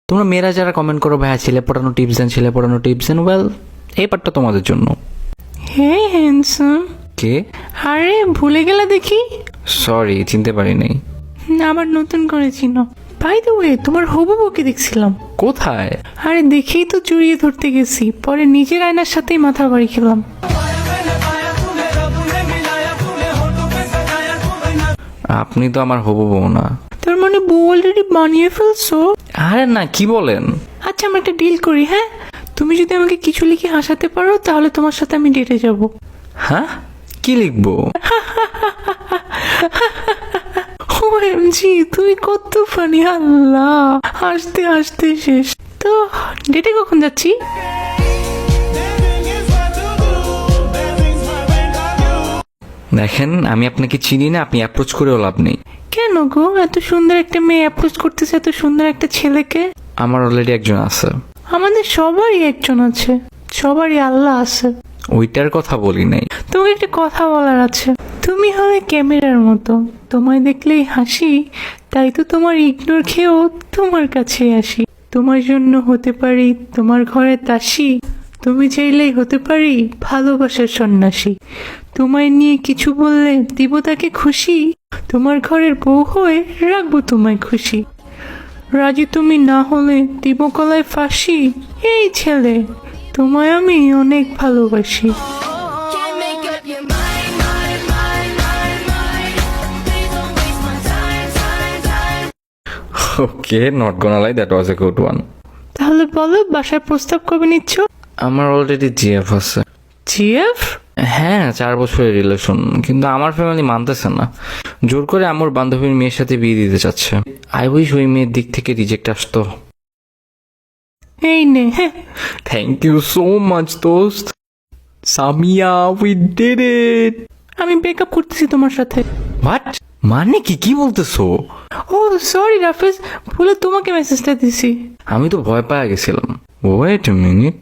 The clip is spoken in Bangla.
তোমরা মেয়েরা যারা কমেন্ট করো ভাইয়া ছেলে পড়ানো টিপস দেন, ওয়েল এই পার্টটা তোমাদের জন্য। হে হ্যান্ডসাম। কে? আরে ভুলে গেলা দেখি। সরি, চিনতে পারি নাই। আবার নতুন করে চিনো। বাই দ্য ওয়ে, তোমার হবু বউকে দেখছিলাম। কোথায়? আরে দেখেই তো জড়িয়ে ধরতে গেছি, পরে নিজের আয়নার সাথেই মাথা বাড়ি খেলাম। আপনি তো আমার হবু বউ না। তার মানে বউ অলরেডি বানিয়ে ফেলছো? আরে না, কি বলেন? আচ্ছা আমরা একটা ডিল করি, হ্যাঁ? তুমি যদি আমাকে কিছু লিখে হাসাতে পারো তাহলে তোমার সাথে আমি ডেটে যাব। হ্যাঁ, কি লিখবো? ওএমজি, তুমি কত ফানি! আল্লাহ, হাসতে হাসতে শেষ। তো ডেটে কখন যাচ্ছি? দেখেন, আমি আপনাকে চিনি না, আপনি অ্যাপ্রোচ করেও লাভ নেই। কেন গো, এত সুন্দর একটা মেয়ে অ্যাপ্রোচ করতেছে এত সুন্দর একটা ছেলেকে? আমার অলরেডি একজন আছে। আমাদের সবারই একজন আছে, সবারই আল্লাহ আছে। ওইটার কথা বলি নাই। তোমাকে একটা কথা বলার আছে। তুমি হবে ক্যামেরার মতো, তোমায় দেখলেই হাসি, তাই তো তোমার ইগনোর খেয়েও তোমার কাছে আসি। তোমার জন্য হতে পারি তোমার ঘরে দাসী, তুমি চাইলেই হতে পারি ভালোবাসার সন্ন্যাসী। তোমায় নিয়ে কিছু বললে দিব তাকে খুশি, তোমার ঘরের বউ হয়ে রাখবো তোমায় খুশি। রাজি তুমি না হলে দিব গলায় ফাঁসি। এই ছেলে, তোমায় আমি অনেক ভালোবাসি। Can't make up your mind, mind, mind, mind, mind. Please don't waste my time, time, time. Okay, not gonna lie, that was a good one. তাহলে বলো, বাসার প্রস্তাব কবে নিচ্ছ? আমার অলরেডি জিএফ আছে। জিএফ? হ্যাঁ, 4 বছরের রিলেশন, কিন্তু আমার ফ্যামিলি মানতেছে না। জোর করে আমার বান্ধবীর মেয়ের সাথে বিয়ে দিতে চাচ্ছে। আই উইশ ওই মেয়ের দিক থেকে রিজেক্ট আসতো। এই নে। থ্যাংক ইউ সো মাচ দোস্ত। Samia, we did it. আমি ব্রেকআপ করতেছি তোমার সাথে। হোয়াট? মানে কি বলতেছো? ও সরি রাফেজ, ভুলে তোমাকে মেসেজটা দিছি। আমি তো ভয় পেয়ে গেছিলাম। Wait a minute,